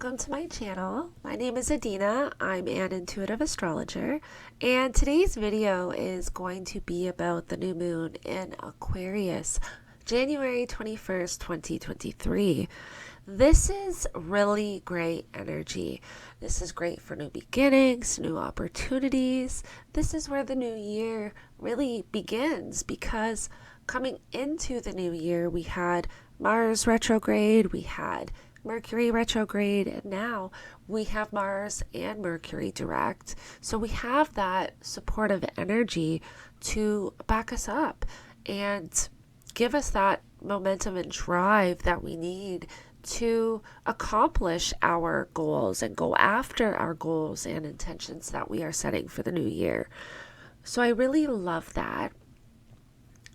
welcome to my channel. My name is Adina. I'm an intuitive astrologer, and today's video is going to be about the new moon in Aquarius, January 21st, 2023. This is really great energy. This is great for new beginnings, new opportunities. This is where the new year really begins, because coming into the new year, we had Mars retrograde, we had Mercury retrograde, and now we have Mars and Mercury direct. So we have that supportive energy to back us up and give us that momentum and drive that we need to accomplish our goals and go after our goals and intentions that we are setting for the new year. So I really love that.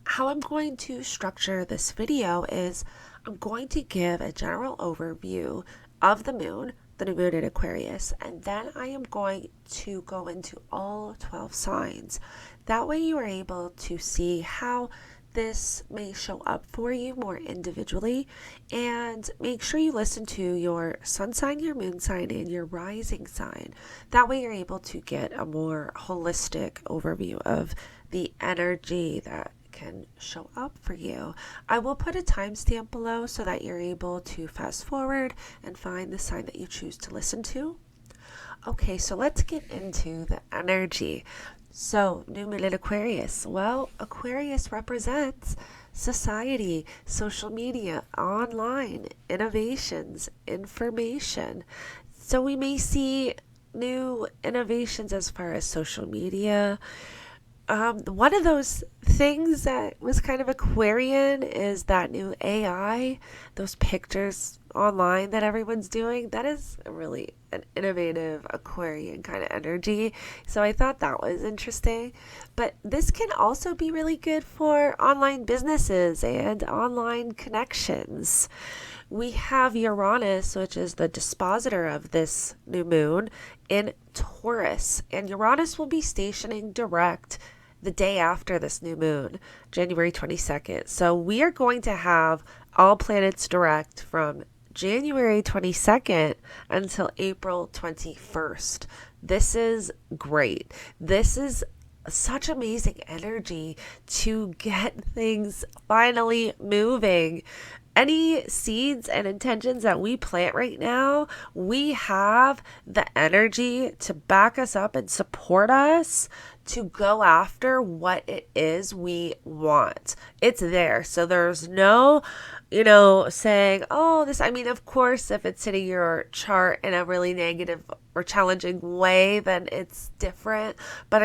How I'm going to structure this video is I'm going to give a general overview of the moon, the new moon in Aquarius, and then I am going to go into all 12 signs. That way you are able to see how this may show up for you more individually, and make sure you listen to your sun sign, your moon sign, and your rising sign. That way you're able to get a more holistic overview of the energy that can show up for you. I will put a timestamp below so that you're able to fast forward and find the sign that you choose to listen to. Okay, so let's get into the energy. So, new moon in Aquarius. Well, Aquarius represents society, social media, online, innovations, information. So we may see new innovations as far as social media. One of those things that was kind of Aquarian is that new AI, those pictures online that everyone's doing. That is really an innovative Aquarian kind of energy. So I thought that was interesting. But this can also be really good for online businesses and online connections. We have Uranus, which is the dispositor of this new moon, in Taurus. And Uranus will be stationing direct the day after this new moon, January 22nd. So we are going to have all planets direct from January 22nd until April 21st. This is great. This is such amazing energy to get things finally moving. Any seeds and intentions that we plant right now, we have the energy to back us up and support us to go after what it is we want. It's there. So there's no, saying, oh, this, of course, if it's hitting your chart in a really negative or challenging way, then it's different. But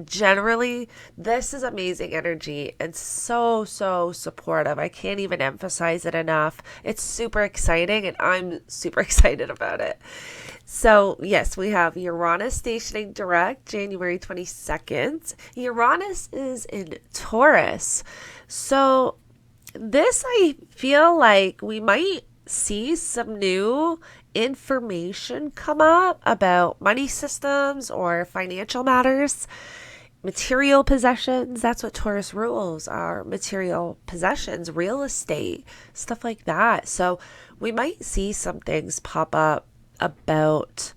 generally, this is amazing energy and so supportive. I can't even emphasize it enough. It's super exciting, and I'm super excited about it. So yes, we have Uranus stationing direct January 22nd. Uranus is in Taurus. So this, I feel like we might see some new information come up about money systems or financial matters, material possessions. That's what Taurus rules are: material possessions, real estate, stuff like that. So we might see some things pop up about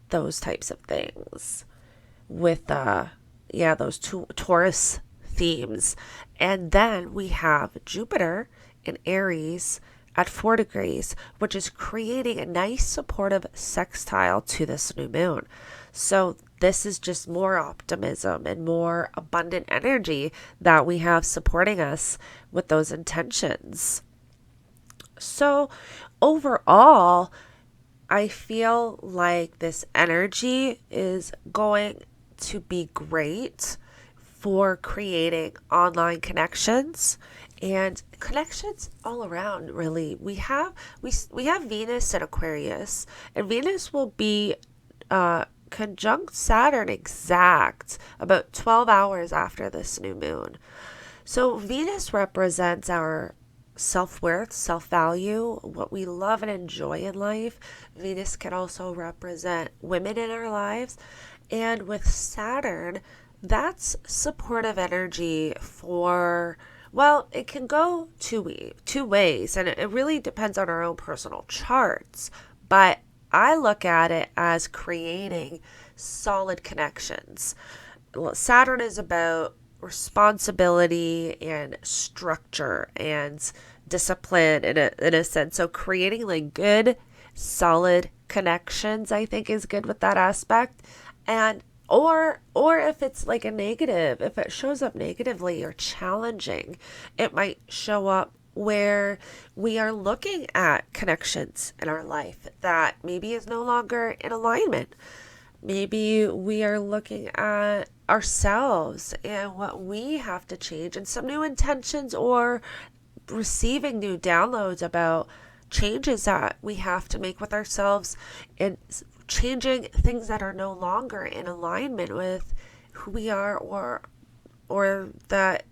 those types of things with those two Taurus themes. And then we have Jupiter in Aries at 4 degrees, which is creating a nice supportive sextile to this new moon. So this is just more optimism and more abundant energy that we have supporting us with those intentions. So overall, I feel like this energy is going to be great for creating online connections and connections all around, really. We have Venus in Aquarius, and Venus will be conjunct Saturn exact about 12 hours after this new moon. So Venus represents our self-worth, self-value, what we love and enjoy in life. Venus can also represent women in our lives. And with Saturn, that's supportive energy for, well, it can go two ways, and it really depends on our own personal charts. But I look at it as creating solid connections. Saturn is about responsibility and structure and discipline in a sense. So creating like good, solid connections, I think, is good with that aspect. And or if it's like a negative, if it shows up negatively or challenging, it might show up where we are looking at connections in our life that maybe is no longer in alignment. Maybe we are looking at ourselves and what we have to change and some new intentions, or receiving new downloads about changes that we have to make with ourselves and changing things that are no longer in alignment with who we are, or that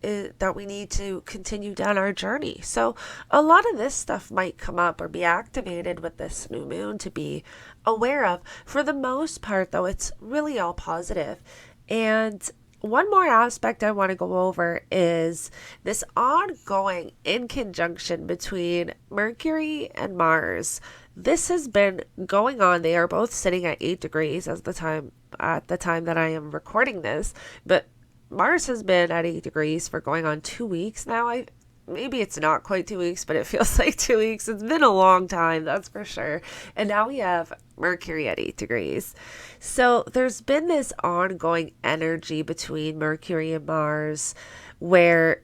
we need to continue down our journey. So a lot of this stuff might come up or be activated with this new moon to be aware of. For the most part, though, it's really all positive. And one more aspect I want to go over is this ongoing in conjunction between Mercury and Mars. This has been going on. They are both sitting at 8 degrees at the time that I am recording this, but Mars has been at 8 degrees for going on 2 weeks now. Maybe it's not quite 2 weeks, but it feels like 2 weeks. It's been a long time, that's for sure. And now we have Mercury at 8 degrees. So there's been this ongoing energy between Mercury and Mars, where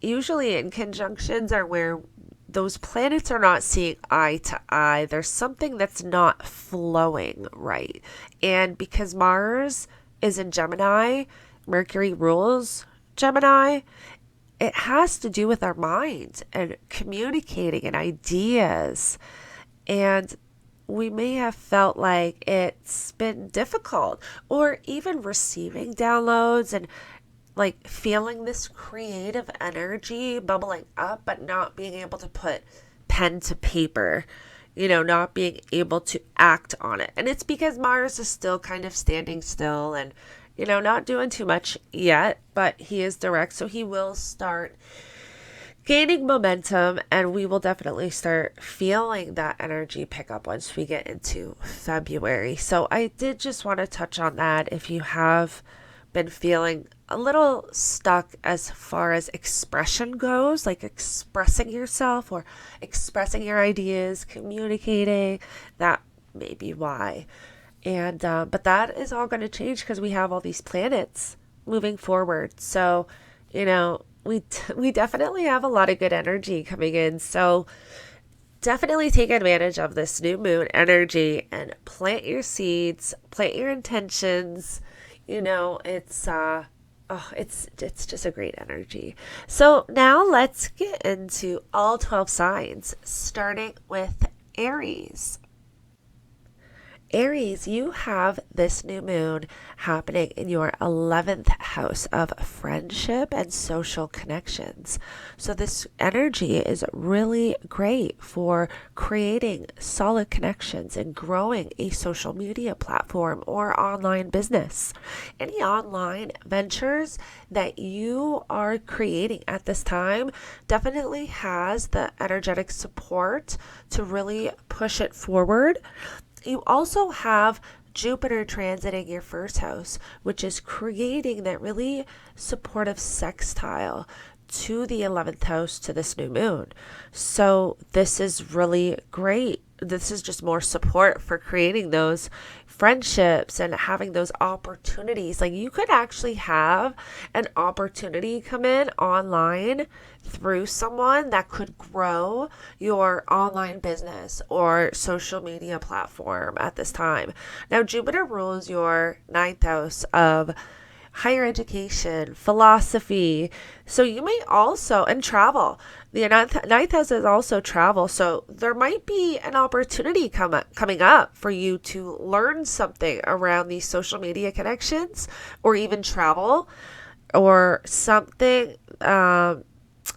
usually in conjunctions are where those planets are not seeing eye to eye. There's something that's not flowing right. And because Mars is in Gemini, Mercury rules Gemini, it has to do with our mind and communicating and ideas. And we may have felt like it's been difficult, or even receiving downloads and like feeling this creative energy bubbling up, but not being able to put pen to paper, not being able to act on it. And it's because Mars is still kind of standing still and not doing too much yet, but he is direct. So he will start gaining momentum, and we will definitely start feeling that energy pick up once we get into February. So I did just want to touch on that. If you have been feeling a little stuck as far as expression goes, like expressing yourself or expressing your ideas, communicating, that may be why. And but that is all going to change because we have all these planets moving forward. So, we definitely have a lot of good energy coming in. So definitely take advantage of this new moon energy and plant your seeds, plant your intentions. It's just a great energy. So now let's get into all 12 signs, starting with Aries. Aries, you have this new moon happening in your 11th house of friendship and social connections. So this energy is really great for creating solid connections and growing a social media platform or online business. Any online ventures that you are creating at this time definitely has the energetic support to really push it forward. You also have Jupiter transiting your first house, which is creating that really supportive sextile to the 11th house to this new moon. So this is really great. This is just more support for creating those friendships and having those opportunities. Like you could actually have an opportunity come in online through someone that could grow your online business or social media platform at this time. Now, Jupiter rules your 9th house of higher education, philosophy. So you may also, and travel. The ninth house is also travel. So there might be an opportunity coming up for you to learn something around these social media connections or even travel or something.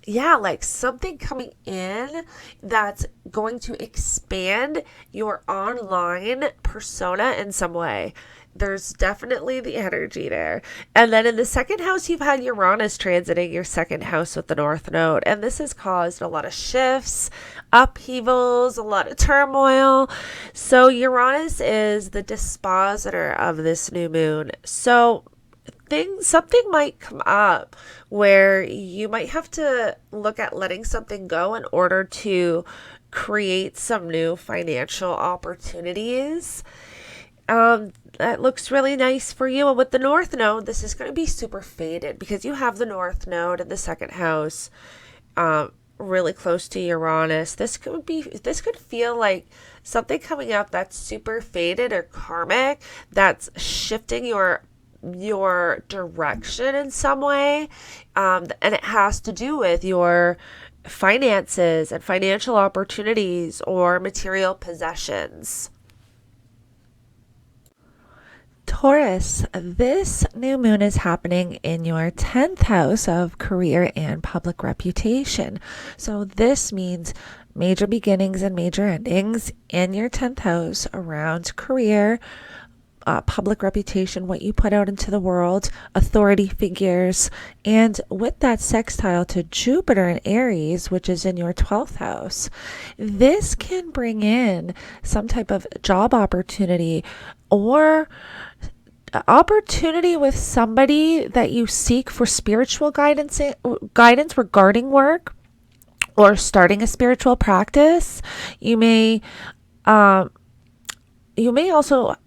yeah, like something coming in that's going to expand your online persona in some way. There's definitely the energy there. And then in the second house, you've had Uranus transiting your second house with the North Node. And this has caused a lot of shifts, upheavals, a lot of turmoil. So Uranus is the dispositor of this new moon. So something might come up where you might have to look at letting something go in order to create some new financial opportunities. That looks really nice for you. And with the North Node, this is going to be super faded because you have the North Node in the second house, really close to Uranus. This could feel like something coming up that's super faded or karmic, that's shifting your direction in some way, and it has to do with your finances and financial opportunities or material possessions. Taurus, this new moon is happening in your 10th house of career and public reputation. So this means major beginnings and major endings in your 10th house around career, public reputation, what you put out into the world, authority figures, and with that sextile to Jupiter in Aries, which is in your 12th house, this can bring in some type of job opportunity or opportunity with somebody that you seek for spiritual guidance regarding work or starting a spiritual practice. You may also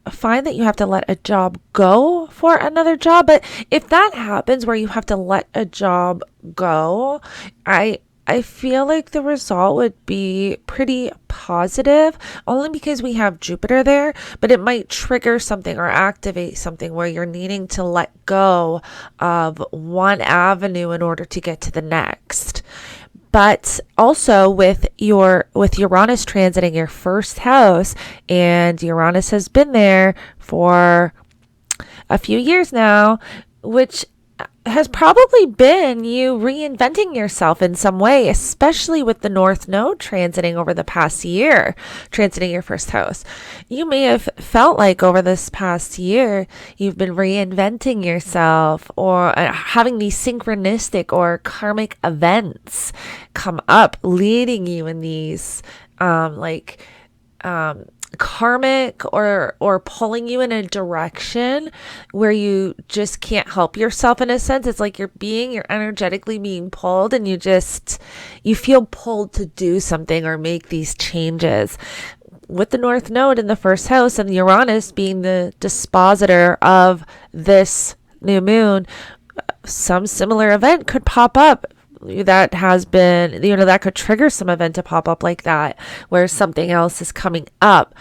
find that you have to let a job go for another job. But if that happens where you have to let a job go, I feel like the result would be pretty positive, only because we have Jupiter there, but it might trigger something or activate something where you're needing to let go of one avenue in order to get to the next. But also with Uranus transiting your first house, and Uranus has been there for a few years now, which has probably been you reinventing yourself in some way, especially with the North Node transiting over the past year, transiting your first house. You may have felt like over this past year, you've been reinventing yourself or having these synchronistic or karmic events come up, leading you in these karmic or pulling you in a direction where you just can't help yourself. In a sense, it's like you're energetically being pulled, and you feel pulled to do something or make these changes. With the North Node in the first house and Uranus being the dispositor of this new moon, some similar event could pop up that has been, that could trigger some event to pop up like that, where something else is coming up,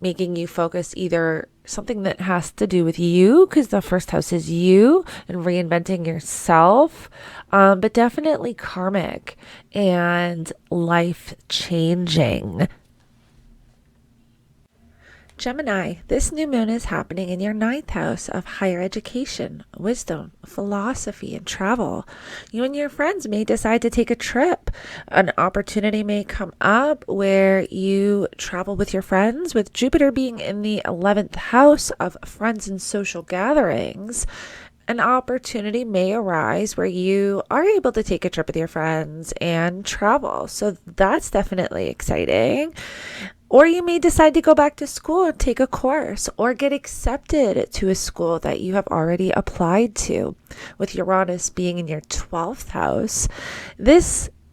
making you focus either something that has to do with you, because the first house is you and reinventing yourself, but definitely karmic and life changing. Gemini, this new moon is happening in your 9th house of higher education, wisdom, philosophy, and travel. You and your friends may decide to take a trip. An opportunity may come up where you travel with your friends, with Jupiter being in the 11th house of friends and social gatherings. An opportunity may arise where you are able to take a trip with your friends and travel. So that's definitely exciting. Or you may decide to go back to school or take a course or get accepted to a school that you have already applied to. With Uranus being in your 12th house,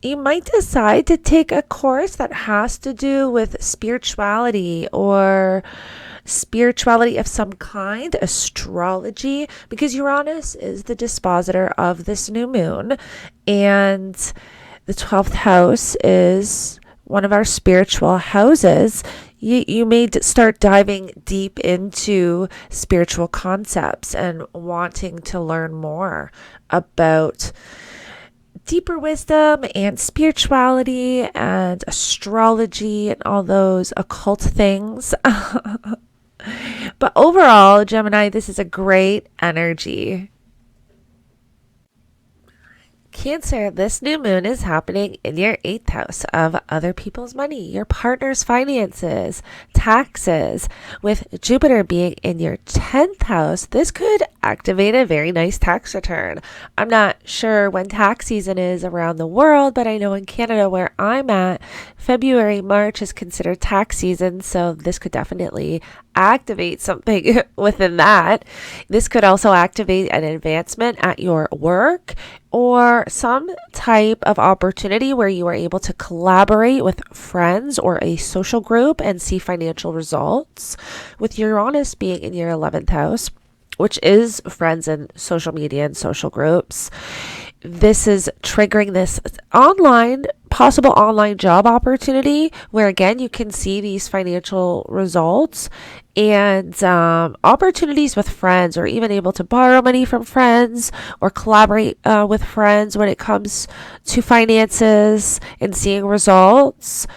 you might decide to take a course that has to do with spirituality or spirituality of some kind, astrology, because Uranus is the dispositor of this new moon, and the 12th house is one of our spiritual houses. You may start diving deep into spiritual concepts and wanting to learn more about deeper wisdom and spirituality and astrology and all those occult things. But overall, Gemini, this is a great energy. Cancer, this new moon is happening in your 8th house of other people's money, your partner's finances, taxes. With Jupiter being in your 10th house, this could activate a very nice tax return. I'm not sure when tax season is around the world, but I know in Canada where I'm at, February, March is considered tax season, so this could definitely activate something within that. This could also activate an advancement at your work or some type of opportunity where you are able to collaborate with friends or a social group and see financial results. With Uranus being in your 11th house, which is friends and social media and social groups, this is triggering this possible online job opportunity where again you can see these financial results and opportunities with friends, or even able to borrow money from friends or collaborate with friends when it comes to finances and seeing results.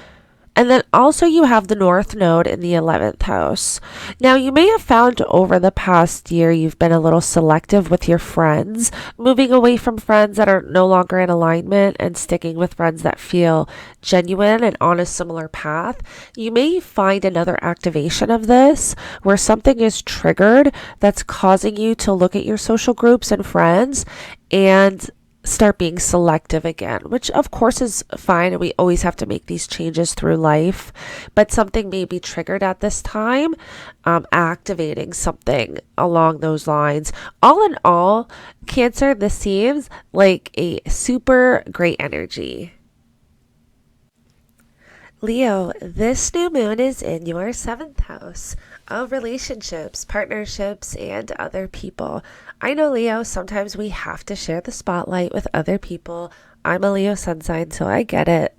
And then also you have the North Node in the 11th house. Now you may have found over the past year you've been a little selective with your friends, moving away from friends that are no longer in alignment and sticking with friends that feel genuine and on a similar path. You may find another activation of this where something is triggered that's causing you to look at your social groups and friends and start being selective again, which of course is fine. And we always have to make these changes through life, but something may be triggered at this time, activating something along those lines. All in all, Cancer, this seems like a super great energy. Leo, this new moon is in your 7th house of relationships, partnerships, and other people. I know, Leo, sometimes we have to share the spotlight with other people. I'm a Leo sun sign, so I get it.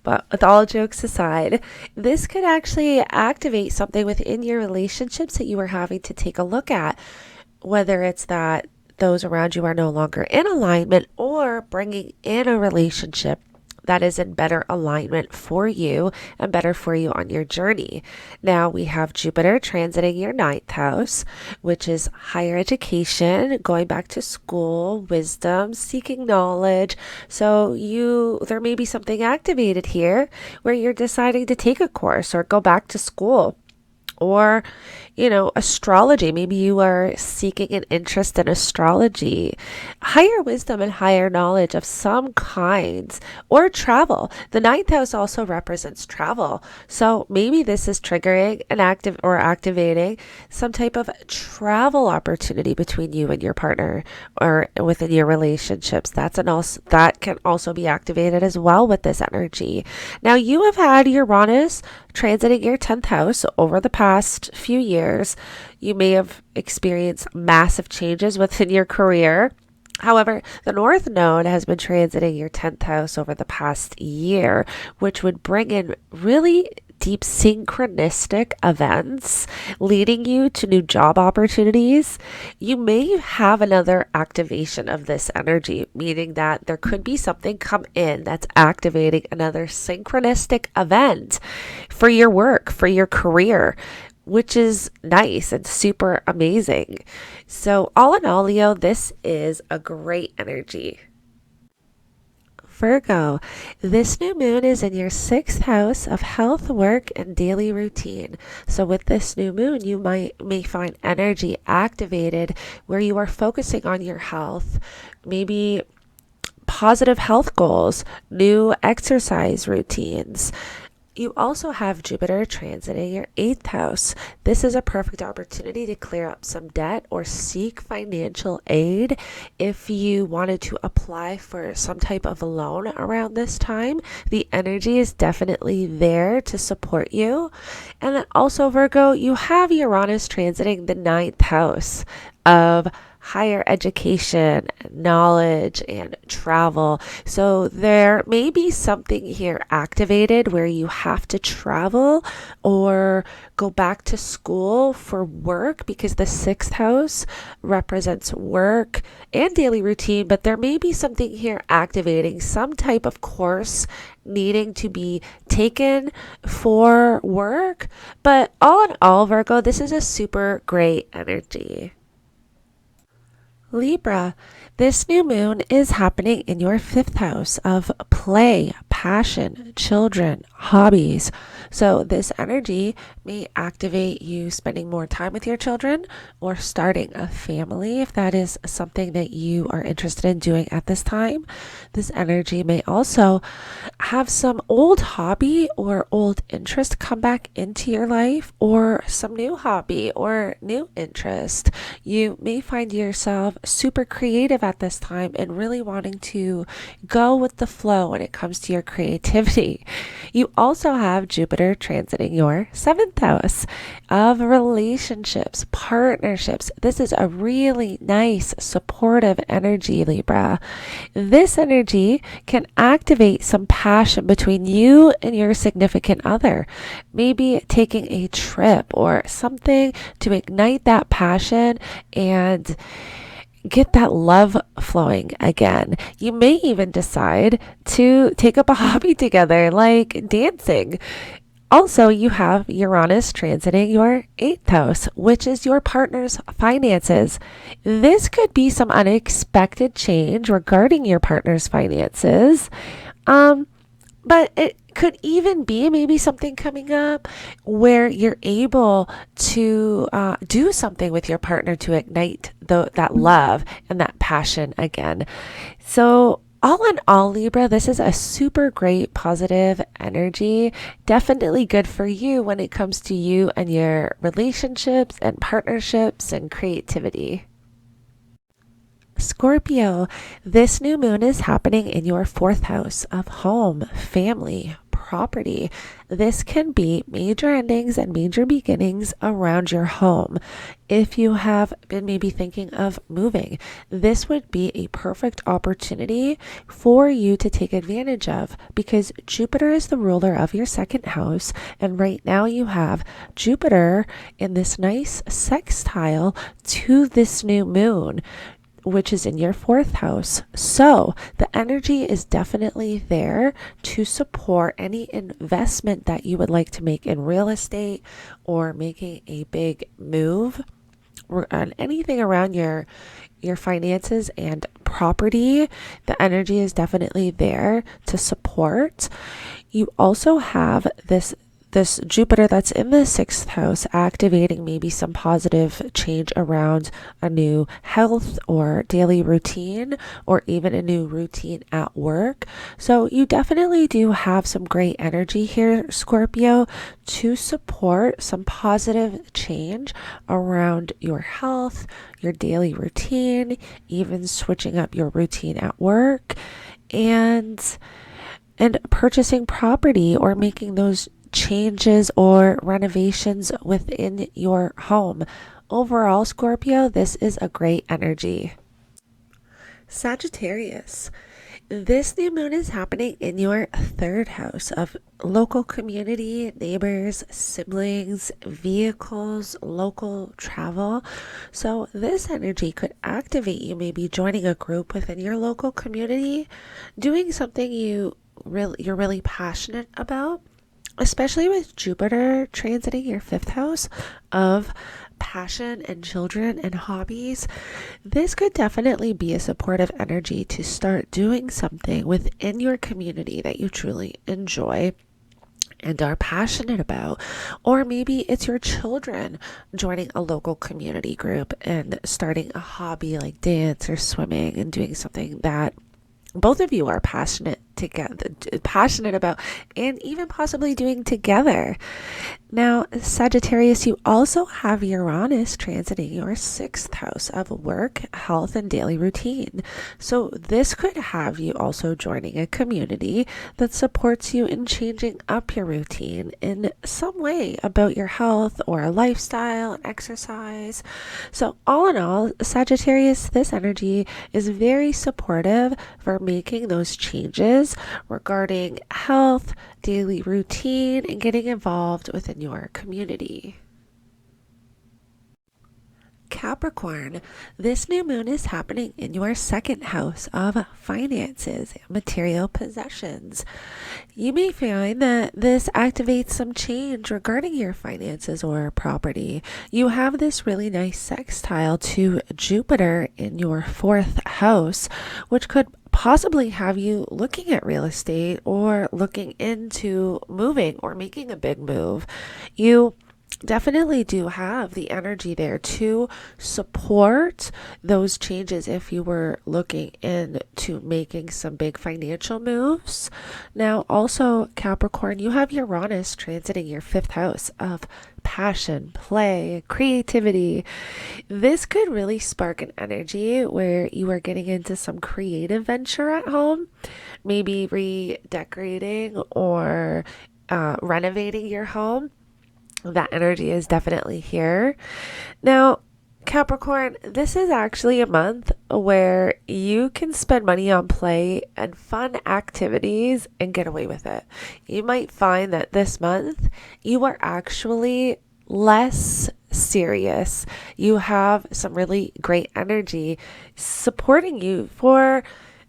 But with all jokes aside, this could actually activate something within your relationships that you are having to take a look at, whether it's that those around you are no longer in alignment, or bringing in a relationship that is in better alignment for you and better for you on your journey. Now we have Jupiter transiting your 9th house, which is higher education, going back to school, wisdom, seeking knowledge. So there may be something activated here where you're deciding to take a course or go back to school. Or, astrology. Maybe you are seeking an interest in astrology, higher wisdom and higher knowledge of some kinds, or travel. The 9th house also represents travel. So maybe this is triggering activating some type of travel opportunity between you and your partner or within your relationships. That can also be activated as well with this energy. Now you have had Uranus transiting your 10th house over the past few years. You may have experienced massive changes within your career. However, the North Node has been transiting your 10th house over the past year, which would bring in really deep synchronistic events leading you to new job opportunities. You may have another activation of this energy, meaning that there could be something come in that's activating another synchronistic event for your work, for your career, which is nice and super amazing. So all in all, Leo, this is a great energy. Virgo, this new moon is in your 6th house of health, work, and daily routine. So with this new moon, you may find energy activated where you are focusing on your health, maybe positive health goals, new exercise routines. You also have Jupiter transiting your 8th house. This is a perfect opportunity to clear up some debt or seek financial aid. If you wanted to apply for some type of loan around this time, the energy is definitely there to support you. And then also, Virgo, you have Uranus transiting the 9th house of higher education, knowledge, and travel. So there may be something here activated where you have to travel or go back to school for work, because the 6th house represents work and daily routine, but there may be something here activating some type of course needing to be taken for work. But all in all, Virgo, this is a super great energy. Libra, this new moon is happening in your fifth house of play, passion, children, hobbies. So this energy may activate you spending more time with your children or starting a family if that is something that you are interested in doing at this time. This energy may also have some old hobby or old interest come back into your life, or some new hobby or new interest. You may find yourself super creative at this time and really wanting to go with the flow when it comes to your creativity. You also have Jupiter transiting your seventh house of relationships, partnerships. This is a really nice, supportive energy, Libra. This energy can activate some passion between you and your significant other. Maybe taking a trip or something to ignite that passion and get that love flowing again. You may even decide to take up a hobby together, like dancing. Also, you have Uranus transiting your eighth house, which is your partner's finances. This could be some unexpected change regarding your partner's finances. But it could even be maybe something coming up where you're able to do something with your partner to ignite that love and that passion again. So all in all, Libra, this is a super great positive energy. Definitely good for you when it comes to you and your relationships and partnerships and creativity. Scorpio, this new moon is happening in your fourth house of home, family, property. This can be major endings and major beginnings around your home. If you have been maybe thinking of moving, this would be a perfect opportunity for you to take advantage of, because Jupiter is the ruler of your second house. And right now you have Jupiter in this nice sextile to this new moon, which is in your fourth house. So the energy is definitely there to support any investment that you would like to make in real estate or making a big move on anything around your finances and property. The energy is definitely there to support. You also have this Jupiter that's in the sixth house activating maybe some positive change around a new health or daily routine, or even a new routine at work. So you definitely do have some great energy here, Scorpio, to support some positive change around your health, your daily routine, even switching up your routine at work, and purchasing property or making those changes or renovations within your home. Overall, Scorpio, this is a great energy. Sagittarius, this new moon is happening in your third house of local community, neighbors, siblings, vehicles, local travel. So this energy could activate you maybe joining a group within your local community, doing something you're really passionate about. Especially with Jupiter transiting your fifth house of passion and children and hobbies, this could definitely be a supportive energy to start doing something within your community that you truly enjoy and are passionate about. Or maybe it's your children joining a local community group and starting a hobby like dance or swimming and doing something that both of you are passionate about, and even possibly doing together. Now, Sagittarius, you also have Uranus transiting your sixth house of work, health, and daily routine. So this could have you also joining a community that supports you in changing up your routine in some way about your health or lifestyle and exercise. So all in all, Sagittarius, this energy is very supportive for making those changes regarding health, daily routine, and getting involved within your community. Capricorn, this new moon is happening in your second house of finances, material possessions. You may find that this activates some change regarding your finances or property. You have this really nice sextile to Jupiter in your fourth house, which could possibly have you looking at real estate or looking into moving or making a big move. You definitely do have the energy there to support those changes if you were looking into making some big financial moves. Now, also, Capricorn, you have Uranus transiting your fifth house of passion, play, creativity. This could really spark an energy where you are getting into some creative venture at home, maybe redecorating or renovating your home. That energy is definitely here. Now, Capricorn, this is actually a month where you can spend money on play and fun activities and get away with it. You might find that this month you are actually less serious. You have some really great energy supporting you for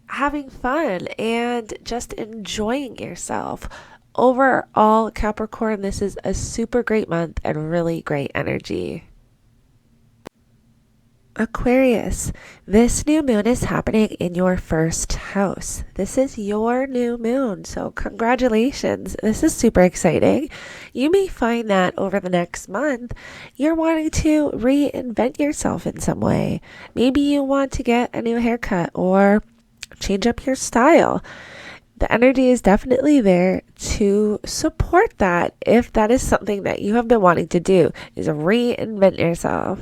having fun and just enjoying yourself. Overall, Capricorn, this is a super great month and really great energy. Aquarius, this new moon is happening in your first house. This is your new moon, so congratulations. This is super exciting. You may find that over the next month, you're wanting to reinvent yourself in some way. Maybe you want to get a new haircut or change up your style. The energy is definitely there to support that if that is something that you have been wanting to do, is reinvent yourself.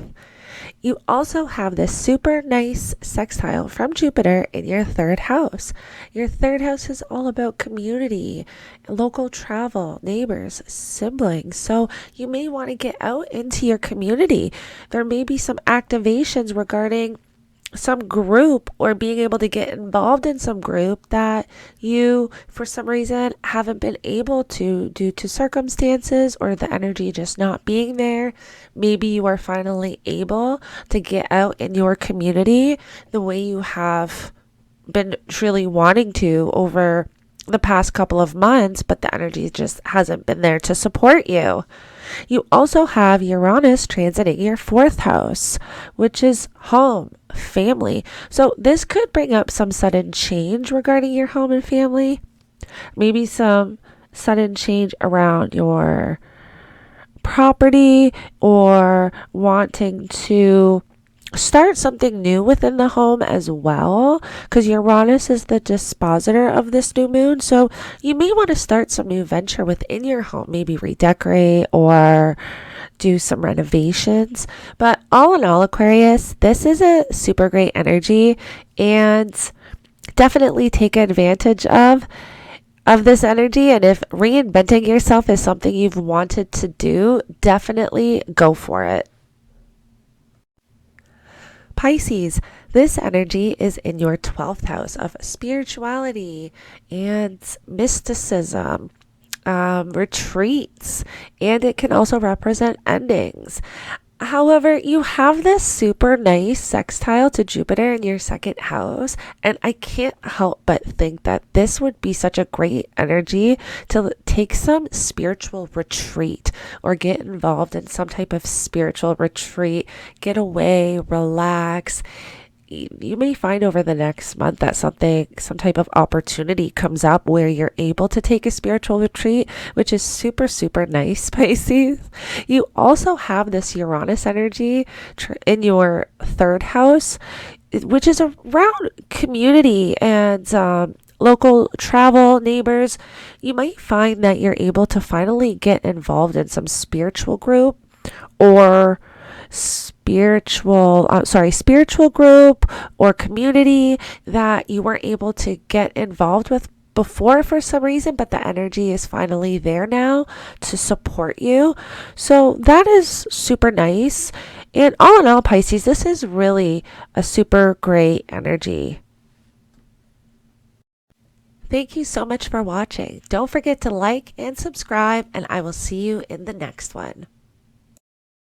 You also have this super nice sextile from Jupiter in your third house. Your third house is all about community, local travel, neighbors, siblings. So you may want to get out into your community. There may be some activations regarding some group or being able to get involved in some group that you for some reason haven't been able to due to circumstances or the energy just not being there. Maybe you are finally able to get out in your community the way you have been truly wanting to over the past couple of months, but the energy just hasn't been there to support you. You also have Uranus transiting your fourth house, which is home, family. So this could bring up some sudden change regarding your home and family. Maybe some sudden change around your property or wanting to start something new within the home as well, because Uranus is the dispositor of this new moon. So you may want to start some new venture within your home, maybe redecorate or do some renovations. But all in all, Aquarius, this is a super great energy, and definitely take advantage of this energy. And if reinventing yourself is something you've wanted to do, definitely go for it. Pisces, this energy is in your 12th house of spirituality and mysticism, retreats, and it can also represent endings. However, you have this super nice sextile to Jupiter in your second house, and I can't help but think that this would be such a great energy to take some spiritual retreat or get involved in some type of spiritual retreat, get away, relax. You may find over the next month that some type of opportunity comes up where you're able to take a spiritual retreat, which is super, super nice, Pisces. You also have this Uranus energy in your third house, which is around community and local travel, neighbors. You might find that you're able to get involved in some spiritual group or spiritual group or community that you weren't able to get involved with before for some reason, but the energy is finally there now to support you. So that is super nice. And all in all, Pisces, this is really a super great energy. Thank you so much for watching. Don't forget to like and subscribe, and I will see you in the next one.